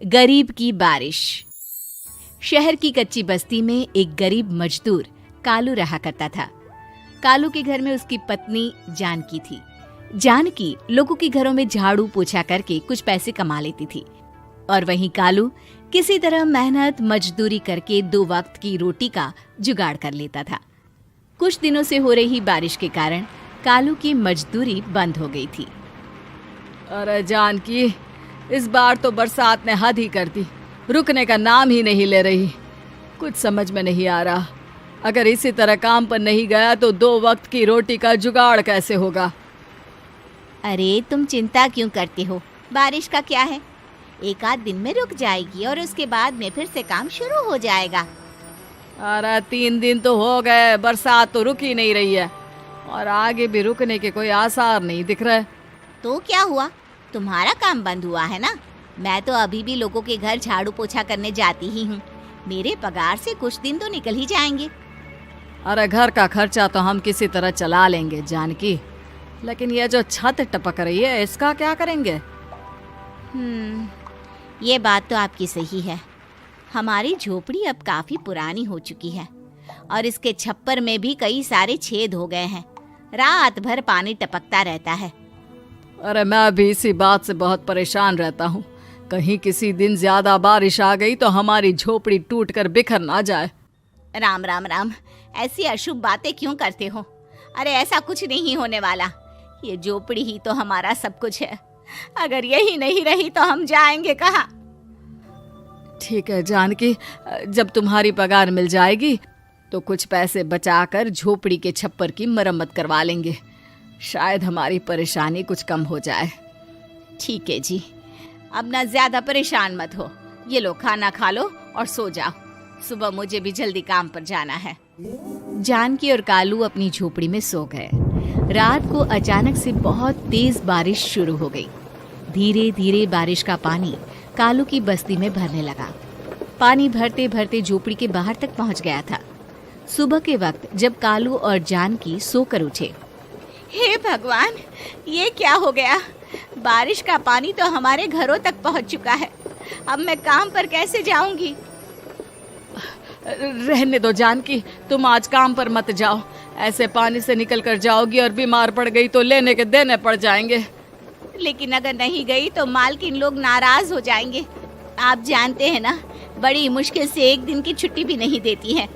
गरीब की बारिश। शहर की कच्ची बस्ती में एक गरीब मजदूर कालू रहा करता था। कालू के घर में उसकी पत्नी जानकी थी। जानकी लोगों के घरों में झाड़ू पोछा करके कुछ पैसे कमा लेती थी और वहीं कालू किसी तरह मेहनत मजदूरी करके 2 वक्त की रोटी का जुगाड़ कर लेता था। कुछ दिनों से हो रही बारिश के कारण कालू की मजदूरी बंद हो गई थी। अरे जानकी, इस बार तो बरसात ने हद ही कर दी, रुकने का नाम ही नहीं ले रही। कुछ समझ में नहीं आ रहा, अगर इसी तरह काम पर नहीं गया तो 2 वक्त की रोटी का जुगाड़ कैसे होगा। अरे तुम चिंता क्यों करते हो, बारिश का क्या है, 1 आध दिन में रुक जाएगी और उसके बाद में फिर से काम शुरू हो जाएगा। अरे 3 दिन तो हो गए, बरसात तो रुक ही नहीं रही है और आगे भी रुकने के कोई आसार नहीं दिख रहे। तो क्या हुआ, तुम्हारा काम बंद हुआ है ना। मैं तो अभी भी लोगों के घर झाड़ू पोछा करने जाती ही हूँ। मेरे पगार से कुछ दिन तो निकल ही जाएंगे। अरे घर का खर्चा तो हम किसी तरह चला लेंगे जानकी, लेकिन ये जो छत टपक रही है इसका क्या करेंगे। ये बात तो आपकी सही है। हमारी झोपड़ी अब काफी पुरानी हो चुकी है और इसके छप्पर में भी कई सारे छेद हो गए हैं। रात भर पानी टपकता रहता है। अरे मैं भी इसी बात से बहुत परेशान रहता हूँ। कहीं किसी दिन ज्यादा बारिश आ गई तो हमारी झोपड़ी टूट कर बिखर ना जाए। राम राम राम, ऐसी अशुभ बातें क्यों करते हो। अरे ऐसा कुछ नहीं होने वाला। ये झोपड़ी ही तो हमारा सब कुछ है। अगर यही नहीं रही तो हम जाएंगे कहाँ। ठीक है जानकी, जब तुम्हारी पगार मिल जाएगी तो कुछ पैसे बचाकर झोपड़ी के छप्पर की मरम्मत करवा लेंगे। शायद हमारी परेशानी कुछ कम हो जाए। ठीक है जी, अब ना ज्यादा परेशान मत हो। ये लो खाना खा लो और सो जाओ, सुबह मुझे भी जल्दी काम पर जाना है। जानकी और कालू अपनी झोपड़ी में सो गए। रात को अचानक से बहुत तेज बारिश शुरू हो गई। धीरे धीरे बारिश का पानी कालू की बस्ती में भरने लगा। पानी भरते भरते झोपड़ी के बाहर तक पहुंच गया था। सुबह के वक्त जब कालू और जानकी सोकर उठे, हे भगवान, ये क्या हो गया। बारिश का पानी तो हमारे घरों तक पहुंच चुका है। अब मैं काम पर कैसे जाऊंगी। रहने दो जानकी, तुम आज काम पर मत जाओ। ऐसे पानी से निकल कर जाओगी और बीमार पड़ गई तो लेने के देने पड़ जाएंगे। लेकिन अगर नहीं गई तो मालकिन लोग नाराज हो जाएंगे। आप जानते हैं ना, बड़ी मुश्किल से 1 दिन की छुट्टी भी नहीं देती है।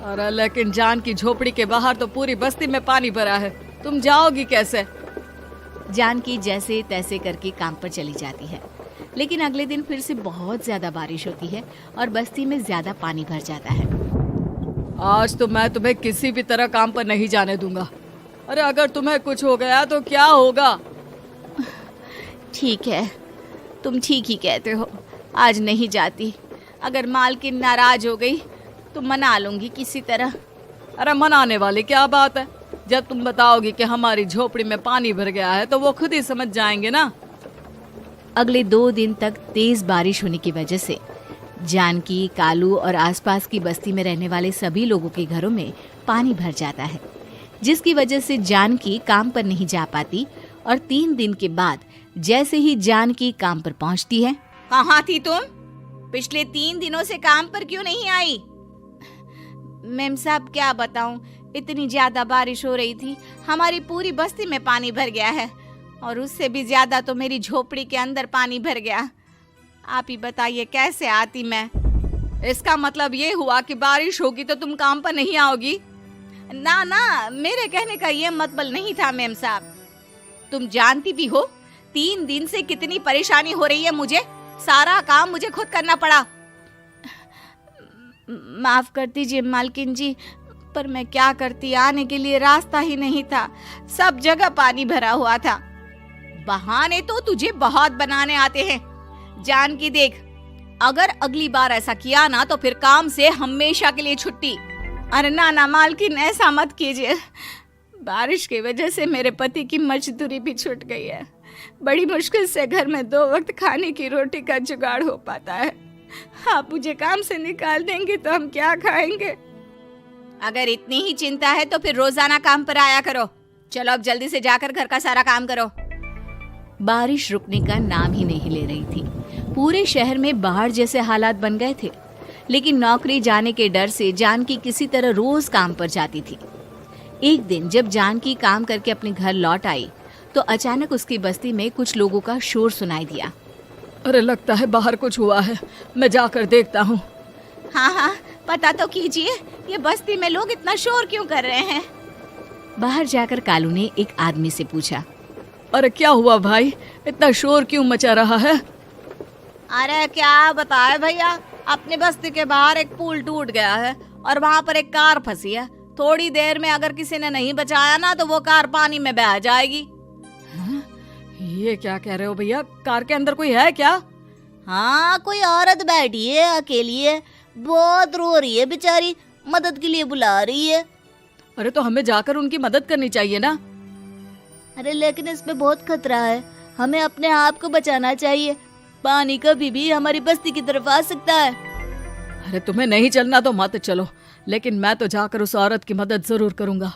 अरे लेकिन जानकी, झोपड़ी के बाहर तो पूरी बस्ती में पानी भरा है, तुम जाओगी कैसे। जानकी जैसे तैसे करके काम पर चली जाती है, लेकिन अगले दिन फिर से बहुत ज्यादा बारिश होती है और बस्ती में ज्यादा पानी भर जाता है। आज तो मैं तुम्हें किसी भी तरह काम पर नहीं जाने दूंगा। अरे अगर तुम्हें कुछ हो गया तो क्या होगा। ठीक है, तुम ठीक ही कहते हो, आज नहीं जाती। अगर मालकिन नाराज हो गई तो मना लूंगी किसी तरह। अरे मनाने वाली क्या बात है, जब तुम बताओगी कि हमारी झोपड़ी में पानी भर गया है तो वो खुद ही समझ जाएंगे ना। अगले 2 दिन तक तेज बारिश होने की वजह से जानकी, कालू और आसपास की बस्ती में रहने वाले सभी लोगों के घरों में पानी भर जाता है, जिसकी वजह से जानकी काम पर नहीं जा पाती। और 3 दिन के बाद जैसे ही जानकी काम पर पहुंचती है, कहाँ थी तुम? पिछले 3 दिनों से काम पर क्यों नहीं आई? मेम साहब क्या बताऊं, इतनी ज्यादा बारिश हो रही थी, हमारी पूरी बस्ती में पानी भर गया है और उससे भी ज्यादा तो मेरी झोपड़ी के अंदर पानी भर गया। आप ही बताइए कैसे आती मैं। इसका मतलब ये हुआ कि बारिश होगी तो तुम काम पर नहीं आओगी। ना ना, मेरे कहने का ये मतलब नहीं था मेम साहब। तुम जानती भी हो 3 दिन से कितनी परेशानी हो रही है मुझे। सारा काम मुझे खुद करना पड़ा। माफ कर दीजिए मालकिन जी, पर मैं क्या करती, आने के लिए रास्ता ही नहीं था, सब जगह पानी भरा हुआ था। बहाने तो तुझे बहुत बनाने आते हैं। जानकी देख, अगर अगली बार ऐसा किया ना तो फिर काम से हमेशा के लिए छुट्टी। अरे ना ना मालकिन, ऐसा मत कीजिए। बारिश की वजह से मेरे पति की मजदूरी भी छूट गई है। बड़ी मुश्किल से घर में 2 वक्त खाने की रोटी का जुगाड़ हो पाता है। आप मुझे काम से निकाल देंगे तो हम क्या खाएंगे। अगर इतनी ही चिंता है तो फिर रोजाना काम पर आया करो। चलो अब जल्दी से जाकर घर का सारा काम करो। बारिश रुकने का नाम ही नहीं ले रही थी। पूरे शहर में बाढ़ जैसे हालात बन गए थे, लेकिन नौकरी जाने के डर से जानकी किसी तरह रोज काम पर जाती थी। एक दिन जब जानकी काम करके अपने घर लौट आई तो अचानक उसकी बस्ती में कुछ लोगों का शोर सुनाई दिया। अरे लगता है बाहर कुछ हुआ है, मैं जाकर देखता हूँ। हाँ, पता तो कीजिए, ये बस्ती में लोग इतना शोर क्यों कर रहे हैं? बाहर जाकर कालू ने एक आदमी से पूछा। अरे क्या हुआ भाई, इतना शोर क्यों मचा रहा है? अरे क्या बताए भैया, अपनी बस्ती के बाहर एक पुल टूट गया है और वहाँ पर एक कार फंसी है। थोड़ी देर में अगर किसी ने नहीं बचाया ना तो वो कार पानी में बह जाएगी। ये क्या कह रहे हो भैया, कार के अंदर कोई है क्या? हाँ, कोई औरत बैठी है, अकेली है, बहुत रो रही है बेचारी, मदद के लिए बुला रही है। अरे तो हमें जाकर उनकी मदद करनी चाहिए ना। अरे लेकिन इसमें बहुत खतरा है, हमें अपने आप को बचाना चाहिए। पानी कभी भी हमारी बस्ती की तरफ आ सकता है। अरे तुम्हें नहीं चलना तो मत चलो, लेकिन मैं तो जाकर उस औरत की मदद जरूर करूंगा।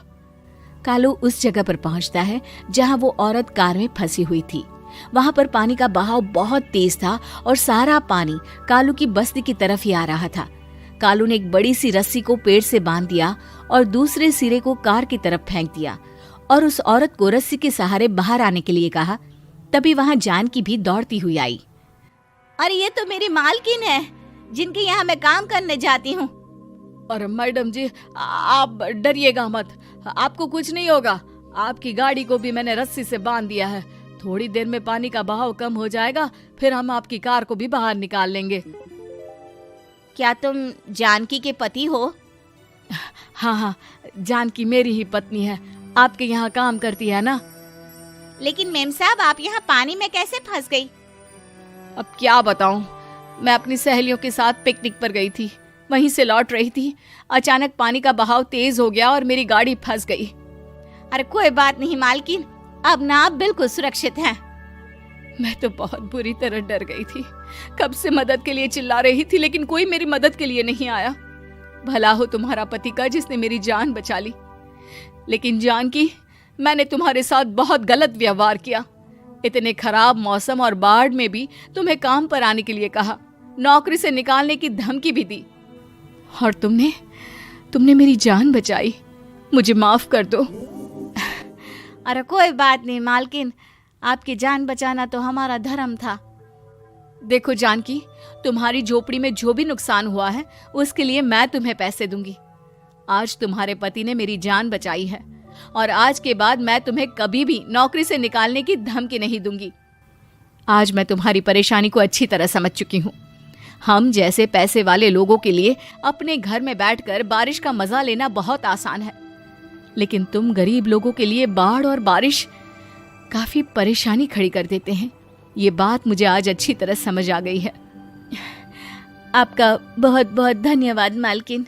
कालू उस जगह पर पहुंचता है जहां वो औरत कार में फंसी हुई थी। वहां पर पानी का बहाव बहुत तेज था और सारा पानी कालू की बस्ती की तरफ ही आ रहा था। कालू ने एक बड़ी सी रस्सी को पेड़ से बांध दिया और दूसरे सिरे को कार की तरफ फेंक दिया और उस औरत को रस्सी के सहारे बाहर आने के लिए कहा। तभी वहां जानकी भी दौड़ती हुई आई। अरे ये तो मेरी मालकिन है, जिनके यहाँ मैं काम करने जाती हूँ। अरे मैडम जी, आप डरिएगा मत, आपको कुछ नहीं होगा। आपकी गाड़ी को भी मैंने रस्सी से बांध दिया है। थोड़ी देर में पानी का बहाव कम हो जाएगा, फिर हम आपकी कार को भी बाहर निकाल लेंगे। क्या तुम जानकी के पति हो? हाँ, जानकी मेरी ही पत्नी है, आपके यहाँ काम करती है ना। लेकिन मेम साहब, आप यहाँ पानी में कैसे फंस गई? अब क्या बताऊं, मैं अपनी सहेलियों के साथ पिकनिक पर गई थी, वहीं से लौट रही थी। अचानक पानी का बहाव तेज हो गया और मेरी गाड़ी फंस गई। अरे कोई बात नहीं मालकिन, अब ना आप बिल्कुल सुरक्षित हैं। मैं तो बहुत बुरी तरह डर गई थी, कब से मदद के लिए चिल्ला रही थी, लेकिन कोई मेरी मदद के लिए नहीं आया। भला हो तुम्हारा पति का जिसने मेरी जान बचा ली। लेकिन जानकी, मैंने तुम्हारे साथ बहुत गलत व्यवहार किया। इतने खराब मौसम और बाढ़ में भी तुम्हें काम पर आने के लिए कहा, नौकरी से निकालने की धमकी भी दी, और तुमने मेरी जान बचाई। मुझे माफ कर दो। अरे कोई बात नहीं मालकिन, आपकी जान बचाना तो हमारा धर्म था। देखो जानकी, तुम्हारी झोपड़ी में जो भी नुकसान हुआ है उसके लिए मैं तुम्हें पैसे दूंगी। आज तुम्हारे पति ने मेरी जान बचाई है और आज के बाद मैं तुम्हें कभी भी नौकरी से निकालने की धमकी नहीं दूंगी। आज मैं तुम्हारी परेशानी को अच्छी तरह समझ चुकी हूँ। हम जैसे पैसे वाले लोगों के लिए अपने घर में बैठकर बारिश का मजा लेना बहुत आसान है, लेकिन तुम गरीब लोगों के लिए बाढ़ और बारिश काफी परेशानी खड़ी कर देते हैं। ये बात मुझे आज अच्छी तरह समझ आ गई है। आपका बहुत बहुत धन्यवाद मालकिन।